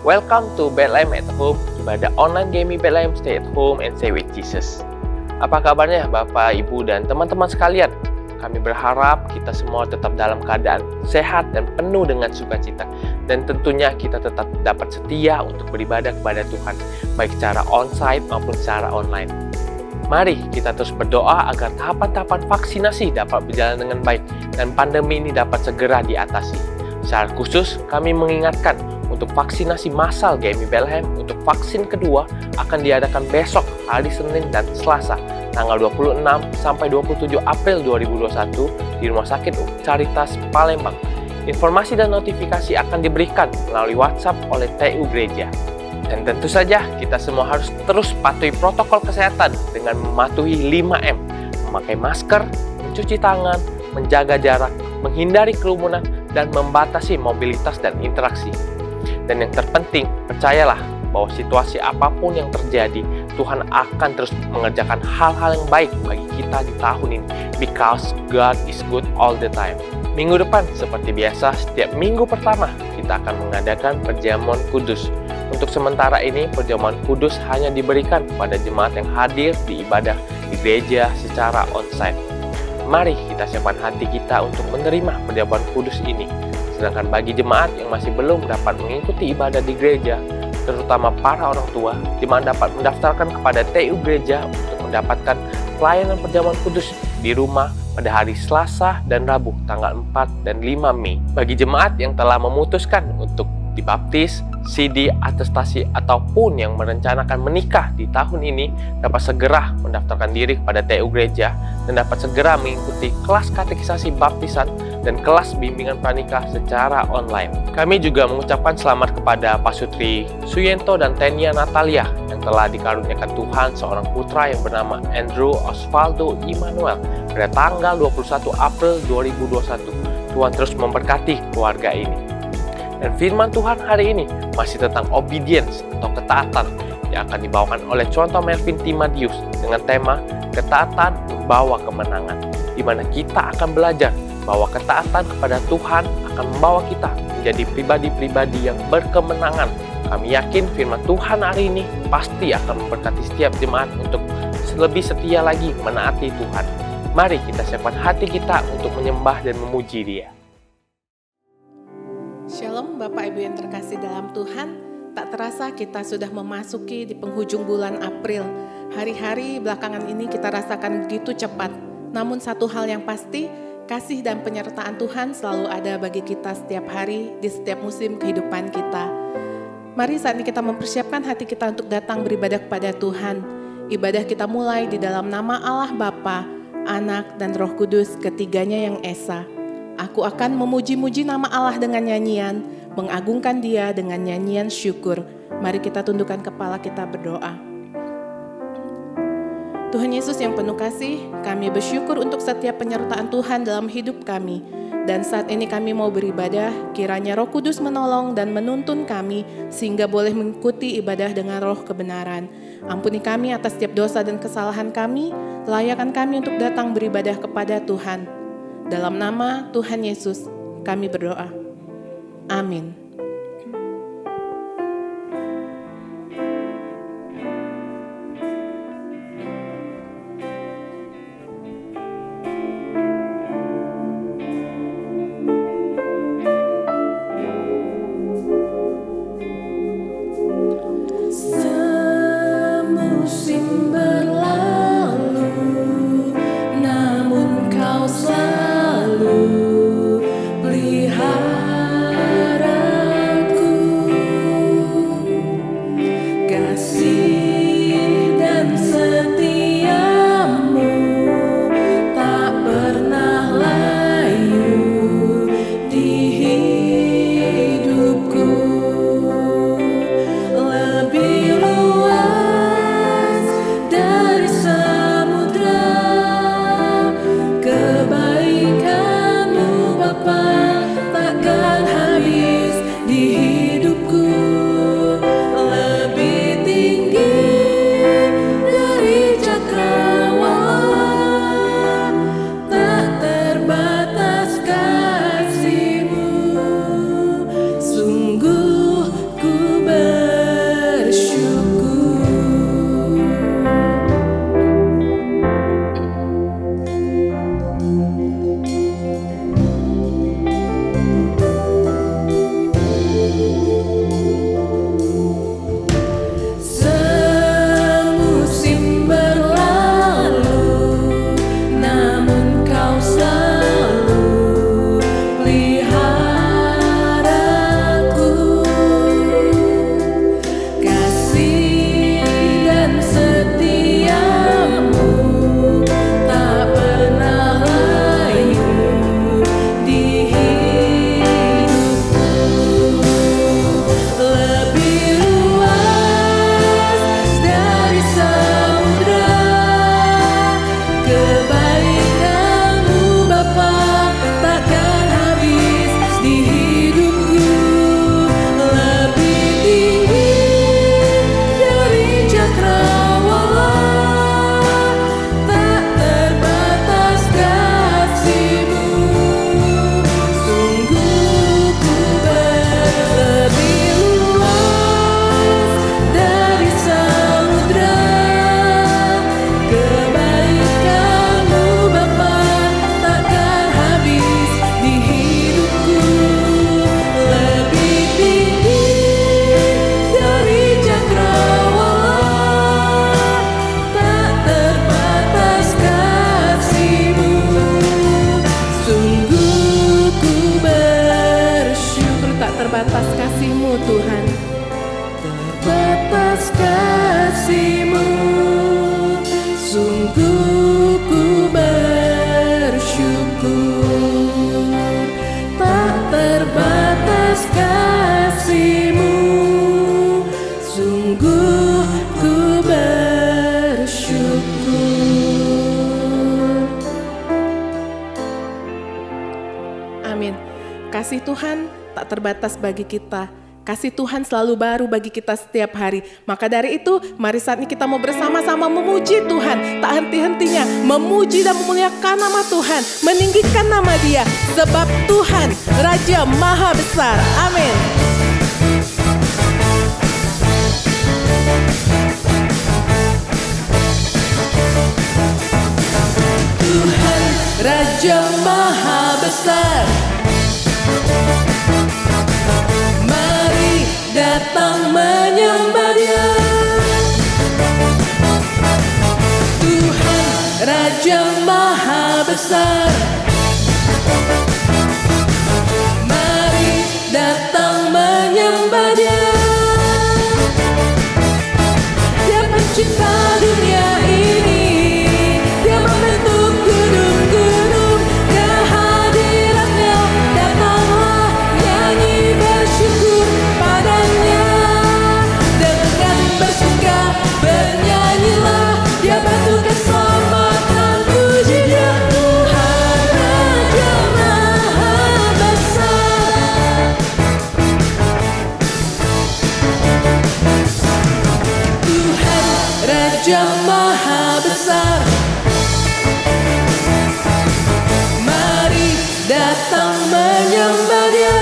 Welcome to Bethlehem at Home, ibadah online gaming Bethlehem Stay at Home and Stay with Jesus. Apa kabarnya Bapak, Ibu, dan teman-teman sekalian? Kami berharap kita semua tetap dalam keadaan sehat dan penuh dengan sukacita. Dan tentunya kita tetap dapat setia untuk beribadah kepada Tuhan, baik secara onsite maupun secara online. Mari kita terus berdoa agar tahapan-tahapan vaksinasi dapat berjalan dengan baik dan pandemi ini dapat segera diatasi. Secara khusus, kami mengingatkan untuk vaksinasi massal GMI Bethlehem untuk vaksin kedua akan diadakan besok hari Senin dan Selasa tanggal 26 sampai 27 April 2021 di Rumah Sakit Caritas Palembang. Informasi dan notifikasi akan diberikan melalui WhatsApp oleh TU Gereja. Dan tentu saja kita semua harus terus patuhi protokol kesehatan dengan mematuhi 5M, memakai masker, mencuci tangan, menjaga jarak, menghindari kerumunan, dan membatasi mobilitas dan interaksi. Dan yang terpenting, percayalah bahwa situasi apapun yang terjadi, Tuhan akan terus mengerjakan hal-hal yang baik bagi kita di tahun ini. Because God is good all the time. Minggu depan, seperti biasa, setiap minggu pertama, kita akan mengadakan perjamuan kudus. Untuk sementara ini, perjamuan kudus hanya diberikan kepada jemaat yang hadir di ibadah di gereja secara onsite. Mari kita siapkan hati kita untuk menerima perjamuan kudus ini. Sedangkan bagi jemaat yang masih belum dapat mengikuti ibadah di gereja, terutama para orang tua, jemaat dapat mendaftarkan kepada TU Gereja untuk mendapatkan pelayanan perjamuan kudus di rumah pada hari Selasa dan Rabu tanggal 4 dan 5 Mei. Bagi jemaat yang telah memutuskan untuk dibaptis, CD, atestasi, ataupun yang merencanakan menikah di tahun ini dapat segera mendaftarkan diri kepada TU Gereja dan dapat segera mengikuti kelas katekisasi baptisan dan kelas bimbingan pranikah secara online. Kami juga mengucapkan selamat kepada Pasutri Suyento dan Tenia Natalia yang telah dikaruniakan Tuhan seorang putra yang bernama Andrew Osvaldo Immanuel pada tanggal 21 April 2021. Tuhan terus memberkati keluarga ini. Dan firman Tuhan hari ini masih tentang obedience atau ketaatan yang akan dibawakan oleh Contoh Melvin Timadius dengan tema Ketaatan Membawa Kemenangan, di mana kita akan belajar bahwa ketaatan kepada Tuhan akan membawa kita menjadi pribadi-pribadi yang berkemenangan. Kami yakin firman Tuhan hari ini pasti akan memberkati setiap jemaat untuk lebih setia lagi menaati Tuhan. Mari kita siapkan hati kita untuk menyembah dan memuji Dia. Shalom Bapak Ibu yang terkasih dalam Tuhan. Tak terasa kita sudah memasuki di penghujung bulan April. Hari-hari belakangan ini kita rasakan begitu cepat. Namun satu hal yang pasti, kasih dan penyertaan Tuhan selalu ada bagi kita setiap hari di setiap musim kehidupan kita. Mari saat ini kita mempersiapkan hati kita untuk datang beribadah kepada Tuhan. Ibadah kita mulai di dalam nama Allah Bapa, Anak dan Roh Kudus, ketiganya yang esa. Aku akan memuji-muji nama Allah dengan nyanyian, mengagungkan Dia dengan nyanyian syukur. Mari kita tundukkan kepala kita berdoa. Tuhan Yesus yang penuh kasih, kami bersyukur untuk setiap penyertaan Tuhan dalam hidup kami. Dan saat ini kami mau beribadah, kiranya Roh Kudus menolong dan menuntun kami sehingga boleh mengikuti ibadah dengan roh kebenaran. Ampuni kami atas setiap dosa dan kesalahan kami, layakkan kami untuk datang beribadah kepada Tuhan. Dalam nama Tuhan Yesus, kami berdoa. Amin. Semusim berlalu, namun Kau selalu pelihara terbatas kasih-Mu Tuhan. Terbatas kasih-Mu, sungguh ku bersyukur. Tak terbatas kasih-Mu, sungguh ku bersyukur. Amin. Kasih Tuhan tak terbatas bagi kita. Kasih Tuhan selalu baru bagi kita setiap hari. Maka dari itu, mari saat ini kita mau bersama-sama memuji Tuhan. Tak henti-hentinya memuji dan memuliakan nama Tuhan. Meninggikan nama Dia. Sebab Tuhan Raja Maha Besar. Amin. Tuhan Raja Maha Besar, mari datang menyembah Dia. Tuhan Raja Maha Besar, mari datang menyembah Dia. Dia pencipta dunia ini, Dia membentuk gunung-gunung. Kehadirannya datanglah, nyanyi bersyukur padanya. Dengan bersuka bernyanyilah, Dia batu keselamatan, puji Dia. Tuhan Raja Maha Besar, Tuhan Raja Maha Besar, mari datang menyembah Dia.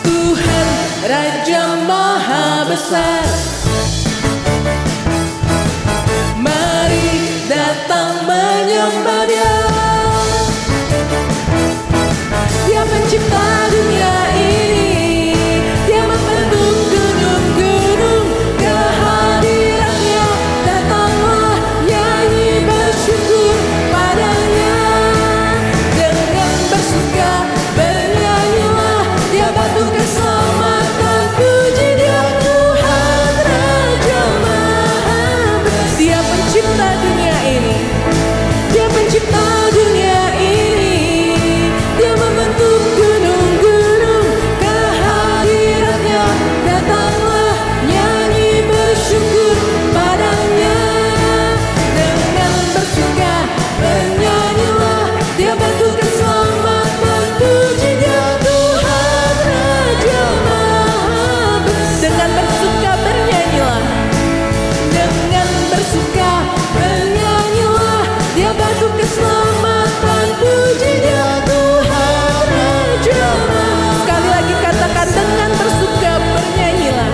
Tuhan Raja Maha Besar, mari datang menyembah Dia. Dia pencipta dunia ini, Dia membentuk gunung-gunung. Kehadirannya datanglah, nyanyi bersyukur padanya. Dengan bersuka bernyanyilah, Dia batu keselamatan, puji Dia. Tuhan Raja Maha Besar, Dia pencipta dunia ini, Dia pencipta dunia ini. Dia membentuk gunung-gunung. Kehadirannya datanglah, nyanyi bersyukur padanya. Dengan bersuka bernyanyilah, Dia batu keselamatan, puji Dia. Tuhan Raja Maha Besar. Dengan bersuka bernyanyilah, dengan bersuka bernyanyilah, Dia batu keselamatan, puji Dia. Tuhan Raja Maha. Sekali lagi katakan, dengan bersuka bernyanyilah,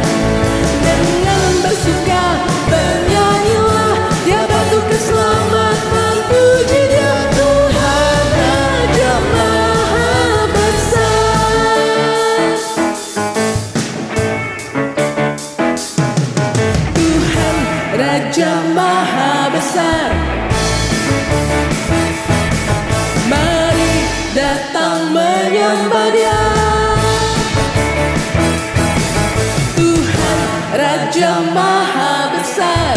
dengan bersuka bernyanyilah, Dia batu keselamatan, puji Dia. Tuhan Raja Maha Besar, Tuhan Raja Maha Besar, mari datang menyembah Dia. Tuhan Raja Maha Besar,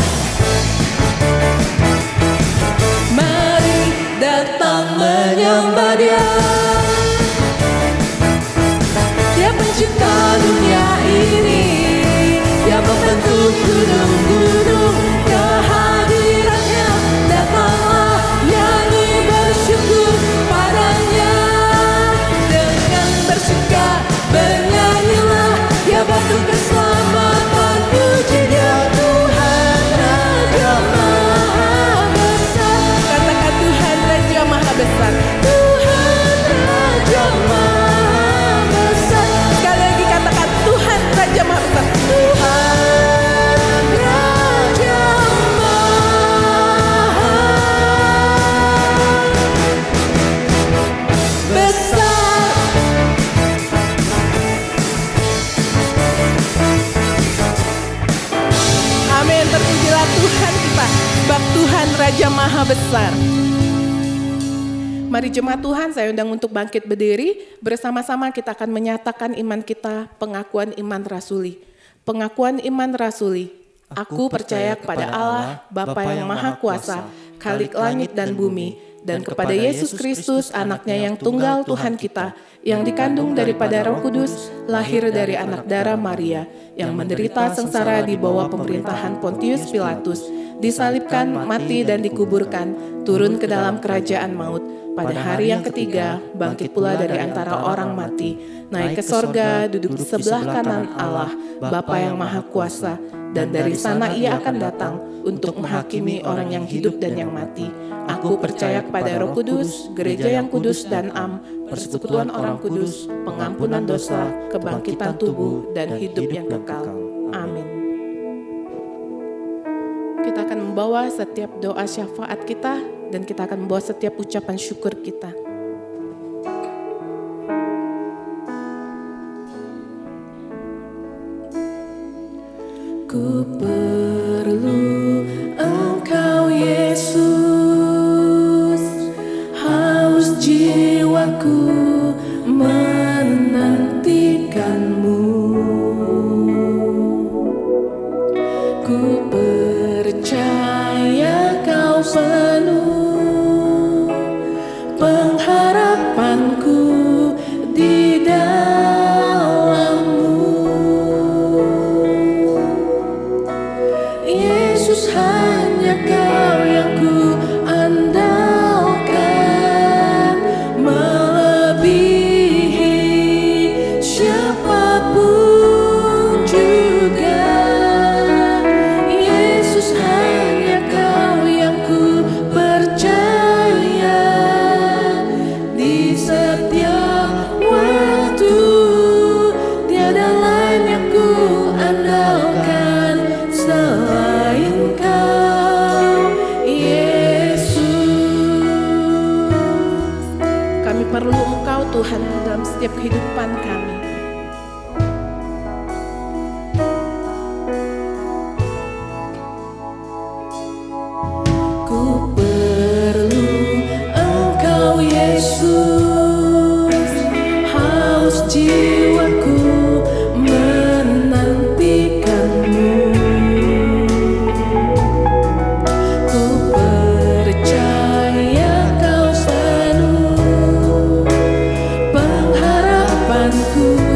mari datang menyembah Dia. Dia pencipta dunia ini, Dia membentuk gunung-gunung. Kehadirannya datanglah, nyanyi bersyukur padanya. Dengan bersuka bernyanyilah, Dia batu keselamatan, puji Dia. Tuhan Raja Maha Besar. Katakan, Tuhan Raja Maha Besar. Tuhan Raja Maha Besar. Sekali lagi katakan, Tuhan Raja Maha Besar. Tuhan Raja Maha Besar. Amin. Terpujilah Tuhan kita, sebab Tuhan Raja Maha Besar. Mari jemaat Tuhan, saya undang untuk bangkit berdiri. Bersama-sama kita akan menyatakan iman kita, pengakuan iman rasuli. Pengakuan iman rasuli. Aku percaya kepada Allah, Bapa yang Maha Kuasa, Khalik langit dan bumi, dan kepada Yesus Kristus, anaknya yang tunggal Tuhan kita, yang dikandung daripada Roh Kudus, lahir dari anak darah Maria, yang menderita sengsara di bawah pemerintahan Pontius Pilatus, disalibkan, mati dan dikuburkan, turun ke dalam kerajaan maut. Pada hari yang ketiga, bangkit pula dari antara orang mati, naik ke sorga, duduk di sebelah kanan Allah, Bapa yang Maha Kuasa, dan dari sana ia akan datang untuk menghakimi orang yang hidup dan yang mati. Aku percaya kepada Roh Kudus, gereja yang kudus dan am, persekutuan orang kudus, pengampunan dosa, kebangkitan tubuh, dan hidup yang kekal. Amin. Kita akan membawa setiap doa syafaat kita, dan kita akan membawa setiap ucapan syukur kita. Ku perlu Engkau Yesus, haus jiwaku menantikan-Mu. Ku percaya Kau penuh pengharapanku di dalam-Mu. Yesus, hanya Kau yang ku andalkan, melebihi siapapun juga. Yesus, hanya Kau yang ku percaya di setiap waktu, tiada lain yang ku andalkan selain Kau, Yesus. Kami perlu Engkau Tuhan dalam setiap kehidupan kami. Ku perlu Engkau Yesus, haus jiwaku menantikan-Mu. Ku percaya Kau penuh pengharapanku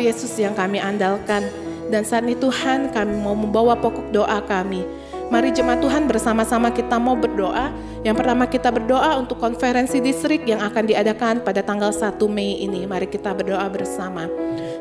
Yesus yang kami andalkan. Dan saat ini Tuhan, kami mau membawa pokok doa kami. Mari jemaat Tuhan bersama-sama kita mau berdoa. Yang pertama kita berdoa untuk konferensi distrik yang akan diadakan pada tanggal 1 Mei ini. Mari kita berdoa bersama.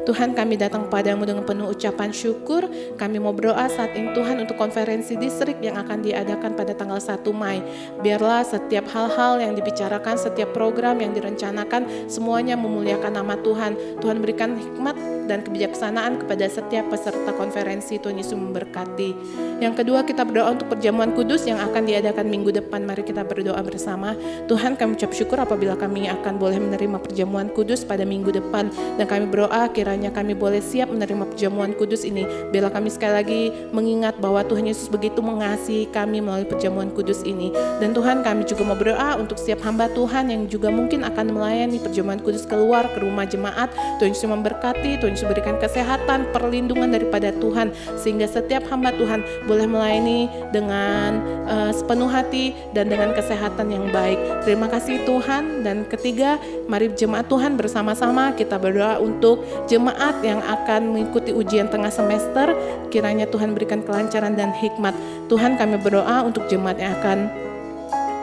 Tuhan, kami datang padamu dengan penuh ucapan syukur. Kami mau berdoa saat ini Tuhan untuk konferensi distrik yang akan diadakan pada tanggal 1 Mei. Biarlah setiap hal-hal yang dibicarakan, setiap program yang direncanakan, semuanya memuliakan nama Tuhan. Tuhan berikan hikmat dan kebijaksanaan kepada setiap peserta konferensi. Tuhan Yesus memberkati. Yang kedua kita berdoa untuk perjamuan kudus yang akan diadakan minggu depan. Mari kita berdoa bersama. Tuhan, kami ucap syukur apabila kami akan boleh menerima perjamuan kudus pada minggu depan. Dan kami berdoa kiranya kami boleh siap menerima perjamuan kudus ini. Biarlah kami sekali lagi mengingat bahwa Tuhan Yesus begitu mengasihi kami melalui perjamuan kudus ini. Dan Tuhan, kami juga mau berdoa untuk setiap hamba Tuhan yang juga mungkin akan melayani perjamuan kudus keluar ke rumah jemaat. Tuhan Yesus memberkati, Tuhan Yesus berikan kesehatan, perlindungan daripada Tuhan. Sehingga setiap hamba Tuhan boleh melayani dengan sepenuh hati dan dengan kesehatan yang baik. Terima kasih Tuhan. Dan ketiga, mari jemaat Tuhan bersama-sama kita berdoa untuk jemaat yang akan mengikuti ujian tengah semester. Kiranya Tuhan berikan kelancaran dan hikmat. Tuhan, kami berdoa untuk jemaat yang akan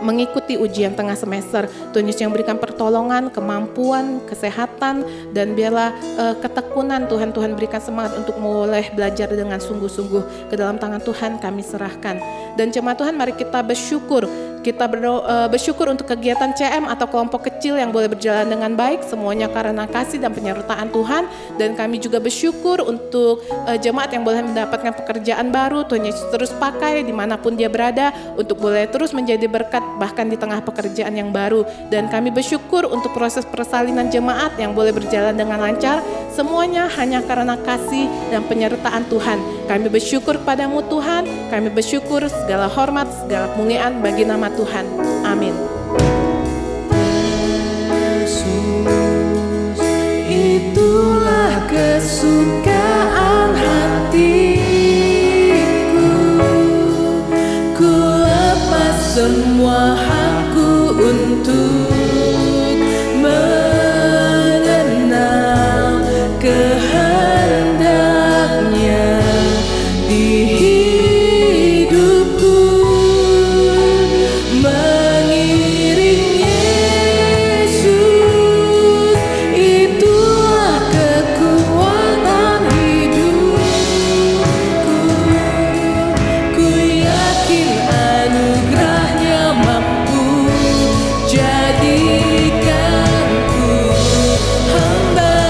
mengikuti ujian tengah semester. Tuhan Yesus yang berikan pertolongan, kemampuan, kesehatan, dan biarlah ketekunan Tuhan berikan semangat untuk boleh belajar dengan sungguh-sungguh. Ke dalam tangan Tuhan kami serahkan. Dan jemaat Tuhan, mari kita bersyukur. Kita bersyukur untuk kegiatan CM atau kelompok kecil yang boleh berjalan dengan baik, semuanya karena kasih dan penyertaan Tuhan. Dan kami juga bersyukur untuk jemaat yang boleh mendapatkan pekerjaan baru. Tuhan Yesus terus pakai dimanapun dia berada untuk boleh terus menjadi berkat bahkan di tengah pekerjaan yang baru. Dan kami bersyukur untuk proses persalinan jemaat yang boleh berjalan dengan lancar, semuanya hanya karena kasih dan penyertaan Tuhan. Kami bersyukur padamu Tuhan, kami bersyukur segala hormat, segala kemuliaan bagi nama Tuhan. Amin. Yesus, itulah kesukaan hatiku. Ku lepas semua hakku untuk mengenal kehendaknya di hidupku. Mengiring Yesus, itulah kekuatan hidupku. Ku yakin anugerahnya mampu jadikanku hamba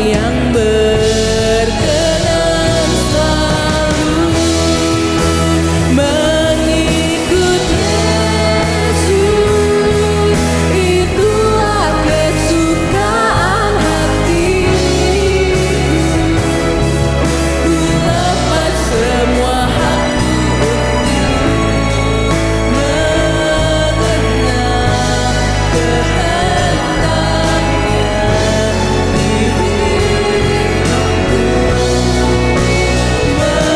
yang berkenan selalu mengikut Yesus. Itulah kesukaan hatiku. Ku lepas semua hakku untuk mengenal kehendaknya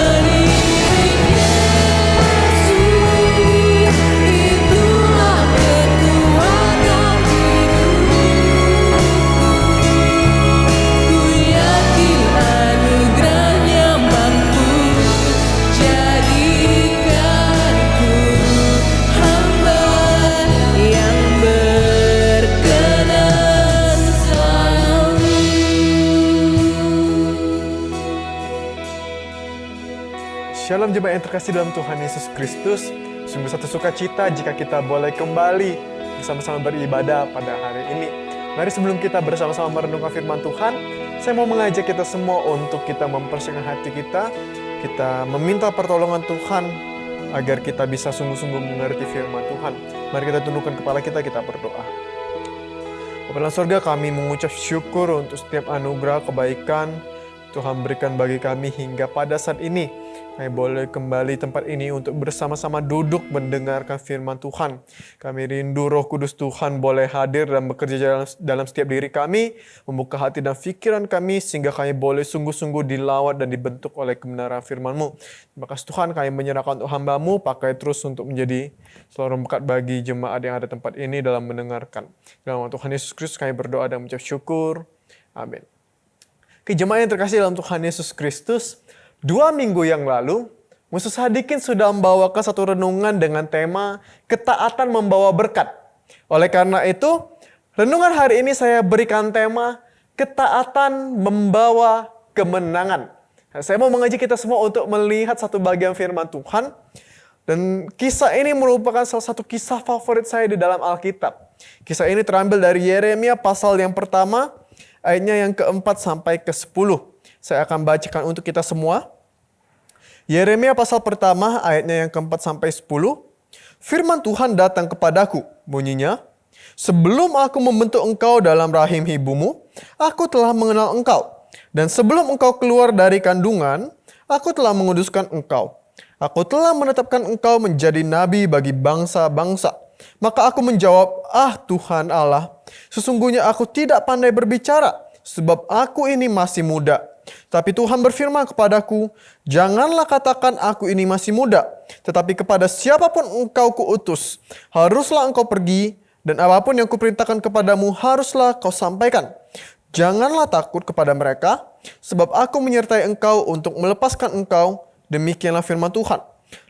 di hidupku. Mengiring Yesus, itulah kekuatan hidupku. Ku yakin anugerahnya mampu jadikanku hamba yang berkenan selalu. Shalom jemaat yang terkasih dalam Tuhan Yesus Kristus. Sungguh satu sukacita jika kita boleh kembali bersama-sama beribadah pada hari ini. Mari sebelum kita bersama-sama merenungkan firman Tuhan, saya mau mengajak kita semua untuk kita mempersiapkan hati kita. Kita meminta pertolongan Tuhan agar kita bisa sungguh-sungguh mengerti firman Tuhan. Mari kita tundukkan kepala kita berdoa. Bapa dalam sorga, kami mengucap syukur untuk setiap anugerah kebaikan Tuhan berikan bagi kami hingga pada saat ini. Kami boleh kembali tempat ini untuk bersama-sama duduk mendengarkan firman Tuhan. Kami rindu Roh Kudus Tuhan boleh hadir dan bekerja dalam setiap diri kami, membuka hati dan pikiran kami sehingga kami boleh sungguh-sungguh dilawat dan dibentuk oleh kebenaran firman-Mu. Terima kasih Tuhan, kami menyerahkan untuk hamba-Mu, pakai terus untuk menjadi selalu berkat bagi jemaat yang ada tempat ini dalam mendengarkan. Dalam nama Tuhan Yesus Kristus kami berdoa dan mengucap syukur. Amin. Jemaat yang terkasih dalam Tuhan Yesus Kristus, 2 minggu yang lalu, Musa Sadikin sudah membawakan satu renungan dengan tema ketaatan membawa berkat. Oleh karena itu, renungan hari ini saya berikan tema ketaatan membawa kemenangan. Nah, saya mau mengajak kita semua untuk melihat satu bagian firman Tuhan. Dan kisah ini merupakan salah satu kisah favorit saya di dalam Alkitab. Kisah ini terambil dari Yeremia pasal yang pertama, ayatnya yang keempat sampai ke-10. Saya akan bacakan untuk kita semua. Yeremia pasal pertama, ayatnya yang keempat sampai 10. Firman Tuhan datang kepadaku, bunyinya, sebelum aku membentuk engkau dalam rahim ibumu, aku telah mengenal engkau. Dan sebelum engkau keluar dari kandungan, aku telah menguduskan engkau. Aku telah menetapkan engkau menjadi nabi bagi bangsa-bangsa. Maka aku menjawab, Tuhan Allah, sesungguhnya aku tidak pandai berbicara, sebab aku ini masih muda. Tapi Tuhan berfirman kepadaku, janganlah katakan aku ini masih muda, tetapi kepada siapapun engkau kuutus, haruslah engkau pergi, dan apapun yang kuperintahkan kepadamu haruslah kau sampaikan. Janganlah takut kepada mereka, sebab aku menyertai engkau untuk melepaskan engkau. Demikianlah firman Tuhan.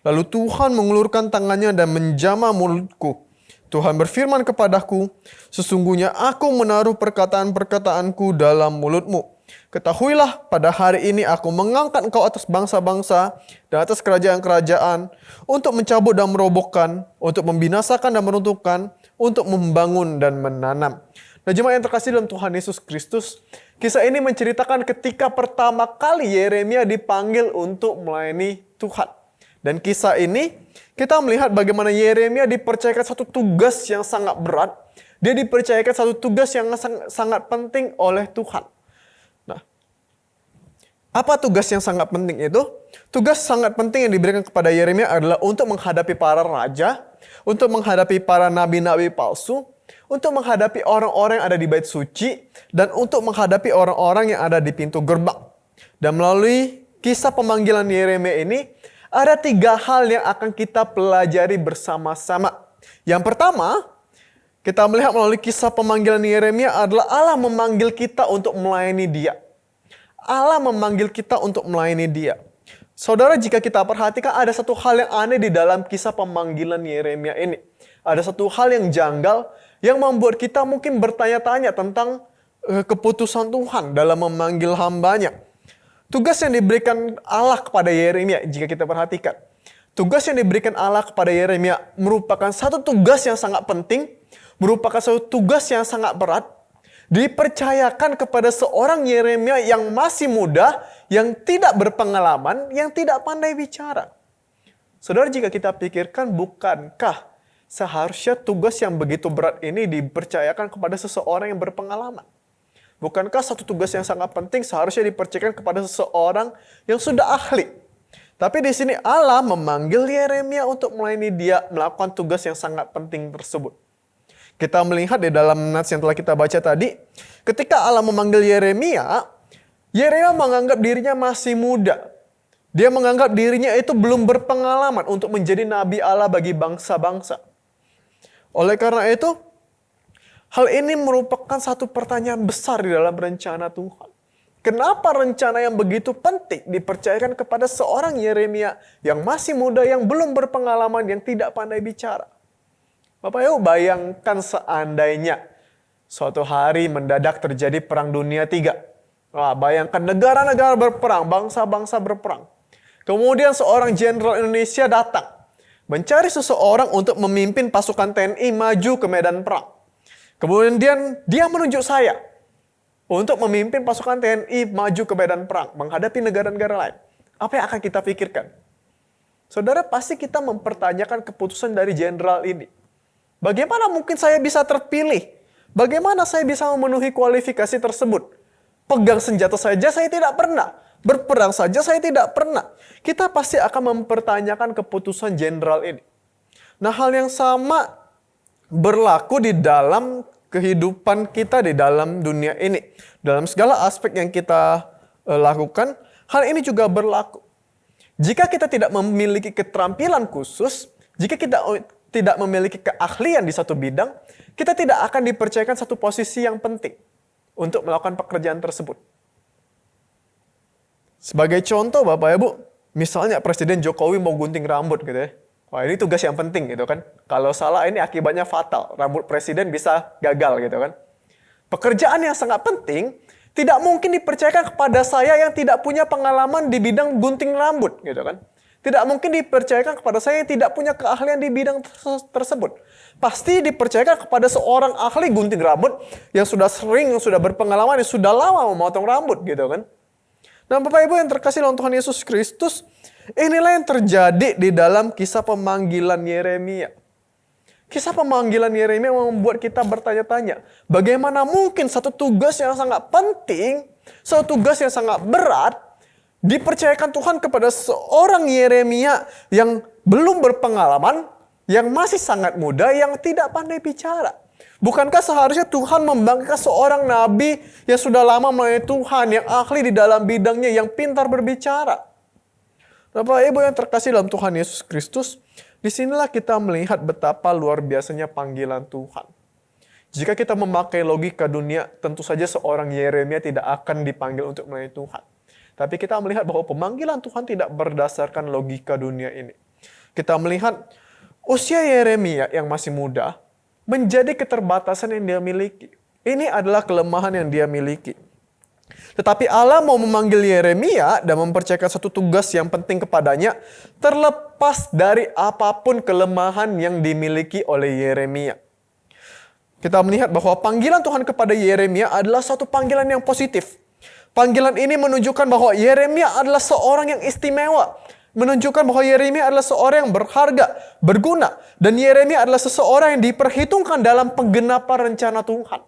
Lalu Tuhan mengulurkan tangannya dan menjamah mulutku. Tuhan berfirman kepadaku, sesungguhnya aku menaruh perkataan-perkataanku dalam mulutmu. Ketahuilah, pada hari ini aku mengangkat engkau atas bangsa-bangsa dan atas kerajaan-kerajaan, untuk mencabut dan merobohkan, untuk membinasakan dan meruntuhkan, untuk membangun dan menanam. Nah, jemaat yang terkasih dalam Tuhan Yesus Kristus, kisah ini menceritakan ketika pertama kali Yeremia dipanggil untuk melayani Tuhan. Dan kisah ini kita melihat bagaimana Yeremia dipercayakan satu tugas yang sangat berat. Dia dipercayakan satu tugas yang sangat penting oleh Tuhan. Nah, apa tugas yang sangat penting itu? Tugas sangat penting yang diberikan kepada Yeremia adalah untuk menghadapi para raja, untuk menghadapi para nabi-nabi palsu, untuk menghadapi orang-orang yang ada di bait suci, dan untuk menghadapi orang-orang yang ada di pintu gerbang. Dan melalui kisah pemanggilan Yeremia ini, ada 3 hal yang akan kita pelajari bersama-sama. Yang pertama, kita melihat melalui kisah pemanggilan Yeremia adalah Allah memanggil kita untuk melayani Dia. Allah memanggil kita untuk melayani Dia. Saudara, jika kita perhatikan ada satu hal yang aneh di dalam kisah pemanggilan Yeremia ini. Ada satu hal yang janggal yang membuat kita mungkin bertanya-tanya tentang keputusan Tuhan dalam memanggil hambanya. Tugas yang diberikan Allah kepada Yeremia, jika kita perhatikan. Tugas yang diberikan Allah kepada Yeremia merupakan satu tugas yang sangat penting, merupakan satu tugas yang sangat berat, dipercayakan kepada seorang Yeremia yang masih muda, yang tidak berpengalaman, yang tidak pandai bicara. Saudara, jika kita pikirkan, bukankah seharusnya tugas yang begitu berat ini dipercayakan kepada seseorang yang berpengalaman? Bukankah satu tugas yang sangat penting seharusnya dipercayakan kepada seseorang yang sudah ahli? Tapi di sini Allah memanggil Yeremia untuk melayani dia melakukan tugas yang sangat penting tersebut. Kita melihat di dalam nats yang telah kita baca tadi, ketika Allah memanggil Yeremia, Yeremia menganggap dirinya masih muda. Dia menganggap dirinya itu belum berpengalaman untuk menjadi nabi Allah bagi bangsa-bangsa. Oleh karena itu, hal ini merupakan satu pertanyaan besar di dalam rencana Tuhan. Kenapa rencana yang begitu penting dipercayakan kepada seorang Yeremia yang masih muda, yang belum berpengalaman, yang tidak pandai bicara? Bapak Ibu, bayangkan seandainya suatu hari mendadak terjadi perang dunia 3. Wah, bayangkan negara-negara berperang, bangsa-bangsa berperang. Kemudian seorang jenderal Indonesia datang mencari seseorang untuk memimpin pasukan TNI maju ke medan perang. Kemudian dia menunjuk saya untuk memimpin pasukan TNI maju ke medan perang, menghadapi negara-negara lain. Apa yang akan kita pikirkan? Saudara, pasti kita mempertanyakan keputusan dari jenderal ini. Bagaimana mungkin saya bisa terpilih? Bagaimana saya bisa memenuhi kualifikasi tersebut? Pegang senjata saja saya tidak pernah. Berperang saja saya tidak pernah. Kita pasti akan mempertanyakan keputusan jenderal ini. Nah, hal yang sama berlaku di dalam kehidupan kita di dalam dunia ini. Dalam segala aspek yang kita lakukan, hal ini juga berlaku. Jika kita tidak memiliki keterampilan khusus, jika kita tidak memiliki keahlian di satu bidang, kita tidak akan dipercayakan satu posisi yang penting untuk melakukan pekerjaan tersebut. Sebagai contoh Bapak Ibu, misalnya Presiden Jokowi mau gunting rambut gitu ya. Wah ini tugas yang penting gitu kan. Kalau salah ini akibatnya fatal. Rambut presiden bisa gagal gitu kan. Pekerjaan yang sangat penting tidak mungkin dipercayakan kepada saya yang tidak punya pengalaman di bidang gunting rambut gitu kan. Tidak mungkin dipercayakan kepada saya yang tidak punya keahlian di bidang tersebut. Pasti dipercayakan kepada seorang ahli gunting rambut yang sudah sering, yang sudah berpengalaman, yang sudah lama memotong rambut gitu kan. Nah Bapak Ibu yang terkasih dalam Tuhan Yesus Kristus, inilah yang terjadi di dalam kisah pemanggilan Yeremia. Kisah pemanggilan Yeremia membuat kita bertanya-tanya, bagaimana mungkin satu tugas yang sangat penting, satu tugas yang sangat berat, dipercayakan Tuhan kepada seorang Yeremia yang belum berpengalaman, yang masih sangat muda, yang tidak pandai bicara. Bukankah seharusnya Tuhan membangkitkan seorang nabi yang sudah lama melayani Tuhan, yang ahli di dalam bidangnya, yang pintar berbicara? Bapak Ibu yang terkasih dalam Tuhan Yesus Kristus, disinilah kita melihat betapa luar biasanya panggilan Tuhan. Jika kita memakai logika dunia, tentu saja seorang Yeremia tidak akan dipanggil untuk melayani Tuhan. Tapi kita melihat bahwa pemanggilan Tuhan tidak berdasarkan logika dunia ini. Kita melihat usia Yeremia yang masih muda menjadi keterbatasan yang dia miliki. Ini adalah kelemahan yang dia miliki. Tetapi Allah mau memanggil Yeremia dan mempercayakan satu tugas yang penting kepadanya, terlepas dari apapun kelemahan yang dimiliki oleh Yeremia. Kita melihat bahwa panggilan Tuhan kepada Yeremia adalah satu panggilan yang positif. Panggilan ini menunjukkan bahwa Yeremia adalah seorang yang istimewa. Menunjukkan bahwa Yeremia adalah seorang yang berharga, berguna. Dan Yeremia adalah seseorang yang diperhitungkan dalam penggenapan rencana Tuhan.